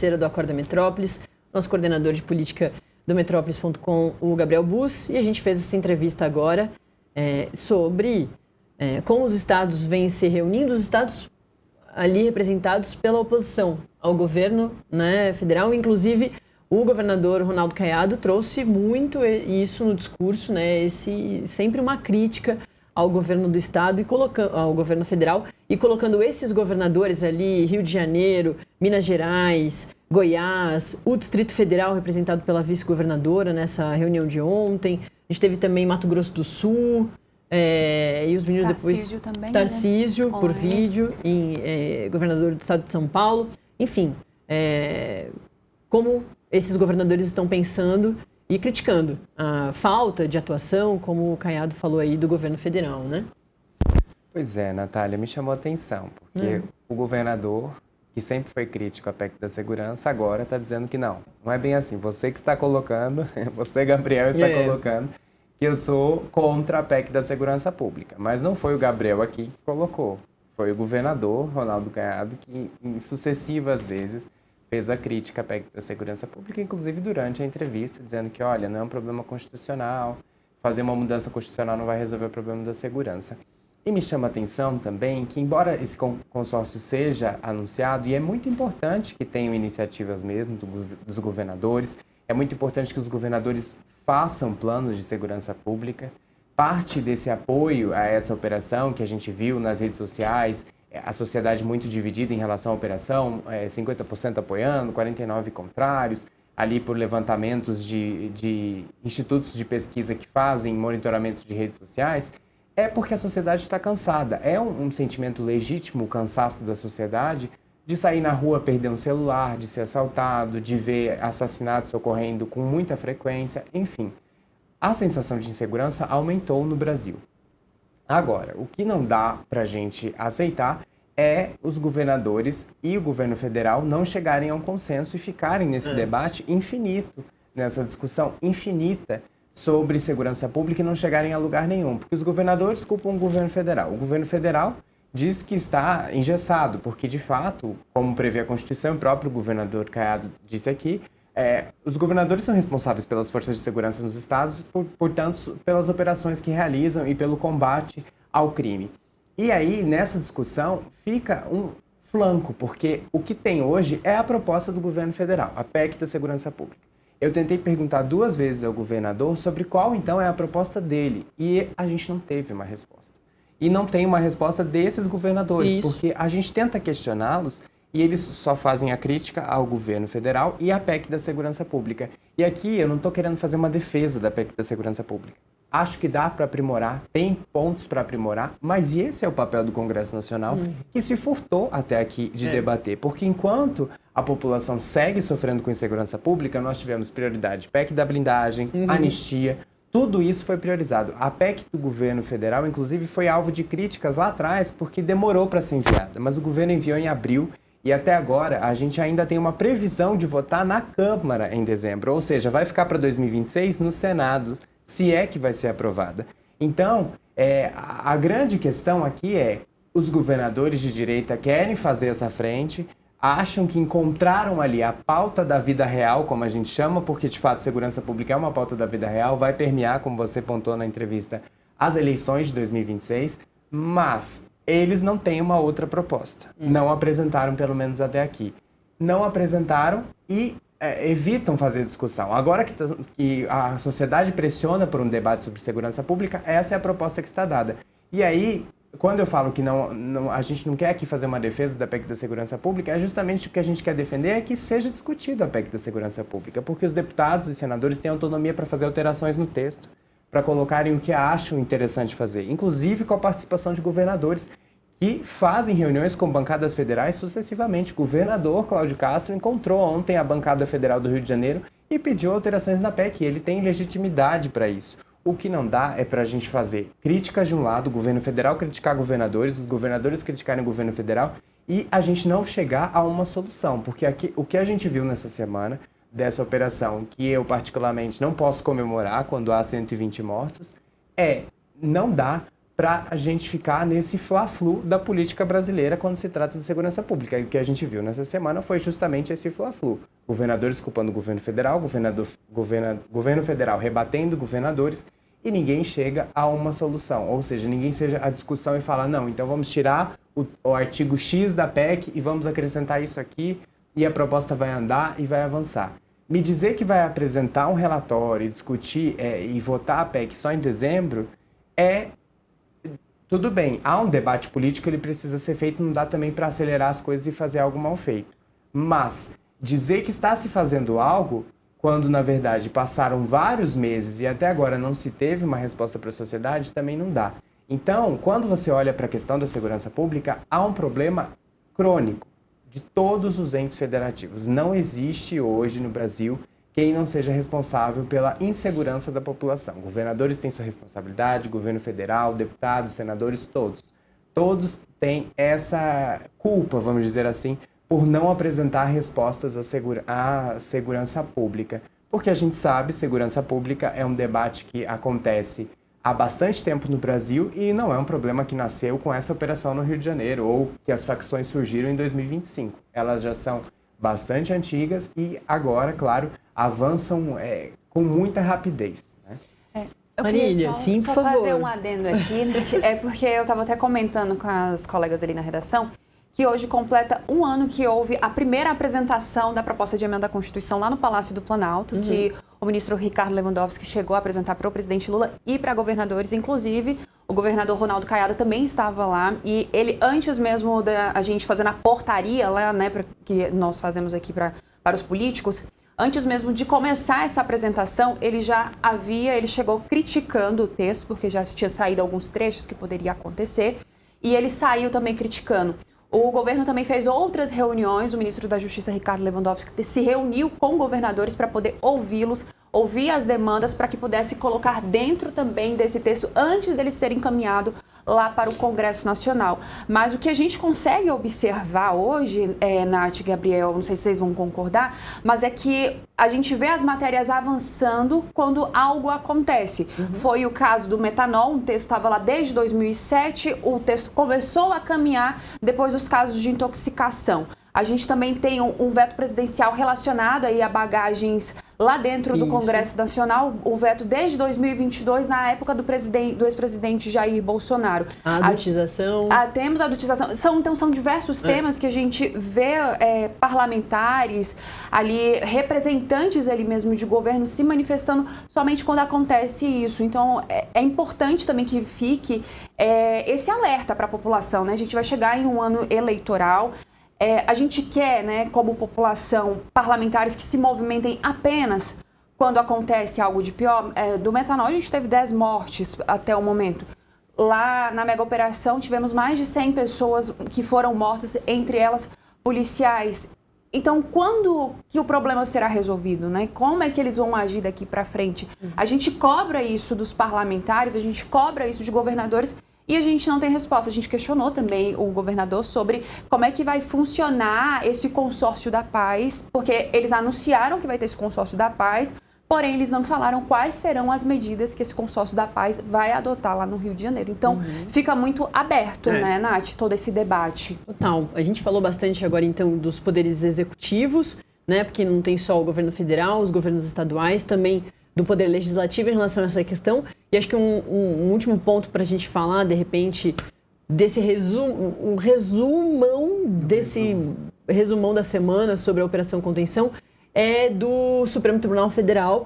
do Acorda Metrópolis, nosso coordenador de política do Metrópolis.com, o Gabriel Bus, e a gente fez essa entrevista agora sobre como os estados vêm se reunindo, os estados ali representados pela oposição ao governo, né, federal. Inclusive, o governador Ronaldo Caiado trouxe muito isso no discurso, né, sempre uma crítica ao governo do estado e ao governo federal, e colocando esses governadores ali, Rio de Janeiro, Minas Gerais, Goiás, o Distrito Federal representado pela vice-governadora nessa reunião de ontem. A gente teve também Mato Grosso do Sul, e os meninos Tarcísio depois... também, Tarcísio, né? por vídeo, governador do estado de São Paulo. Enfim, como esses governadores estão pensando e criticando a falta de atuação, como o Caiado falou aí, do governo federal, né? Pois é, Natália, me chamou a atenção, porque o governador, que sempre foi crítico à PEC da segurança, agora está dizendo que não é bem assim. Você que está colocando, você, Gabriel, está colocando que eu sou contra a PEC da segurança pública. Mas não foi o Gabriel aqui que colocou, foi o governador Ronaldo Caiado que, em sucessivas vezes, fez a crítica à PEC da segurança pública, inclusive durante a entrevista, dizendo que, olha, não é um problema constitucional, fazer uma mudança constitucional não vai resolver o problema da segurança. E me chama a atenção também que, embora esse consórcio seja anunciado, e é muito importante que tenham iniciativas mesmo dos governadores, é muito importante que os governadores façam planos de segurança pública. Parte desse apoio a essa operação que a gente viu nas redes sociais, a sociedade muito dividida em relação à operação, 50% apoiando, 49% contrários, ali por levantamentos de institutos de pesquisa que fazem monitoramento de redes sociais, é porque a sociedade está cansada. É um sentimento legítimo, o cansaço da sociedade, de sair na rua, perder um celular, de ser assaltado, de ver assassinatos ocorrendo com muita frequência, enfim. A sensação de insegurança aumentou no Brasil. Agora, o que não dá para a gente aceitar é os governadores e o governo federal não chegarem a um consenso e ficarem nesse debate infinito, nessa discussão infinita sobre segurança pública e não chegarem a lugar nenhum. Porque os governadores culpam o governo federal. O governo federal diz que está engessado, porque de fato, como prevê a Constituição, o próprio governador Caiado disse aqui, os governadores são responsáveis pelas forças de segurança nos estados, portanto, pelas operações que realizam e pelo combate ao crime. E aí, nessa discussão, fica um flanco, porque o que tem hoje é a proposta do governo federal, a PEC da segurança pública. Eu tentei perguntar 2 vezes ao governador sobre qual, então, é a proposta dele, e a gente não teve uma resposta. E não tem uma resposta desses governadores, porque a gente tenta questioná-los e eles só fazem a crítica ao governo federal e à PEC da segurança pública. E aqui eu não estou querendo fazer uma defesa da PEC da segurança pública. Acho que dá para aprimorar, tem pontos para aprimorar, mas esse é o papel do Congresso Nacional, que se furtou até aqui de debater. Porque enquanto a população segue sofrendo com insegurança pública, nós tivemos prioridade PEC da blindagem, anistia, tudo isso foi priorizado. A PEC do governo federal, inclusive, foi alvo de críticas lá atrás, porque demorou para ser enviada, mas o governo enviou em abril. E até agora, a gente ainda tem uma previsão de votar na Câmara em dezembro. Ou seja, vai ficar para 2026 no Senado, se é que vai ser aprovada. Então, a grande questão aqui é, os governadores de direita querem fazer essa frente, acham que encontraram ali a pauta da vida real, como a gente chama, porque de fato segurança pública é uma pauta da vida real, vai permear, como você pontuou na entrevista, as eleições de 2026, mas eles não têm uma outra proposta. Não apresentaram, pelo menos até aqui. Não apresentaram e evitam fazer discussão. Agora que a sociedade pressiona por um debate sobre segurança pública, essa é a proposta que está dada. E aí, quando eu falo que a gente não quer aqui fazer uma defesa da PEC da segurança pública, é justamente o que a gente quer defender é que seja discutido a PEC da segurança pública, porque os deputados e senadores têm autonomia para fazer alterações no texto, para colocarem o que acham interessante fazer, inclusive com a participação de governadores que fazem reuniões com bancadas federais sucessivamente. O governador Cláudio Castro encontrou ontem a bancada federal do Rio de Janeiro e pediu alterações na PEC. Ele tem legitimidade para isso. O que não dá é para a gente fazer críticas de um lado, o governo federal criticar governadores, os governadores criticarem o governo federal e a gente não chegar a uma solução. Porque aqui, o que a gente viu nessa semana dessa operação, que eu particularmente não posso comemorar quando há 120 mortos, não dá para a gente ficar nesse fla-flu da política brasileira quando se trata de segurança pública. E o que a gente viu nessa semana foi justamente esse fla-flu. Governadores culpando o governo federal, governo federal rebatendo governadores, e ninguém chega a uma solução. Ou seja, ninguém seja a discussão e fala, não, então vamos tirar o artigo X da PEC e vamos acrescentar isso aqui e a proposta vai andar e vai avançar. Me dizer que vai apresentar um relatório e discutir e votar a PEC só em dezembro tudo bem, há um debate político, ele precisa ser feito, não dá também para acelerar as coisas e fazer algo mal feito. Mas dizer que está se fazendo algo, quando na verdade passaram vários meses e até agora não se teve uma resposta para a sociedade, também não dá. Então, quando você olha para a questão da segurança pública, há um problema crônico de todos os entes federativos. Não existe hoje no Brasil quem não seja responsável pela insegurança da população. Governadores têm sua responsabilidade, governo federal, deputados, senadores, todos. Todos têm essa culpa, vamos dizer assim, por não apresentar respostas à segurança pública. Porque a gente sabe, segurança pública é um debate que acontece há bastante tempo no Brasil e não é um problema que nasceu com essa operação no Rio de Janeiro ou que as facções surgiram em 2025. Elas já são bastante antigas e agora, claro, avançam com muita rapidez, né? Eu Marília, queria sim, por só favor. fazer um adendo aqui, porque eu estava até comentando com as colegas ali na redação, que hoje completa um ano que houve a primeira apresentação da proposta de emenda à Constituição lá no Palácio do Planalto, que o ministro Ricardo Lewandowski chegou a apresentar para o presidente Lula e para governadores, inclusive o governador Ronaldo Caiado também estava lá, e ele, antes mesmo da a gente fazer a portaria lá, né, que nós fazemos aqui para os políticos, antes mesmo de começar essa apresentação, ele chegou criticando o texto, porque já tinha saído alguns trechos que poderia acontecer, e ele saiu também criticando. O governo também fez outras reuniões, o ministro da Justiça, Ricardo Lewandowski, se reuniu com governadores para poder ouvi-los, ouvir as demandas para que pudesse colocar dentro também desse texto antes dele ser encaminhado lá para o Congresso Nacional. Mas o que a gente consegue observar hoje, Nath e Gabriel, não sei se vocês vão concordar, mas é que a gente vê as matérias avançando quando algo acontece. Foi o caso do metanol, um texto estava lá desde 2007, o texto começou a caminhar depois dos casos de intoxicação. A gente também tem um veto presidencial relacionado aí a bagagens lá dentro do Congresso Nacional, o veto desde 2022, na época do ex-presidente Jair Bolsonaro. A adutização. Temos a adutização. Então, são diversos temas que a gente vê parlamentares ali, representantes ali mesmo de governo se manifestando somente quando acontece isso. Então, é importante também que fique esse alerta para a população, né? A gente vai chegar em um ano eleitoral. A gente quer, né, como população, parlamentares que se movimentem apenas quando acontece algo de pior. Do metanol, a gente teve 10 mortes até o momento. Lá na mega operação, tivemos mais de 100 pessoas que foram mortas, entre elas policiais. Então, quando que o problema será resolvido, né? Como é que eles vão agir daqui para frente? A gente cobra isso dos parlamentares, a gente cobra isso de governadores, e a gente não tem resposta. A gente questionou também o governador sobre como é que vai funcionar esse consórcio da paz, porque eles anunciaram que vai ter esse consórcio da paz, porém eles não falaram quais serão as medidas que esse consórcio da paz vai adotar lá no Rio de Janeiro. Então, fica muito aberto, né, Nath, todo esse debate. Total. A gente falou bastante agora, então, dos poderes executivos, né, porque não tem só o governo federal, os governos estaduais, também do Poder Legislativo em relação a essa questão. E acho que um último ponto para a gente falar, de repente, desse resumão da semana sobre a Operação Contenção é do Supremo Tribunal Federal,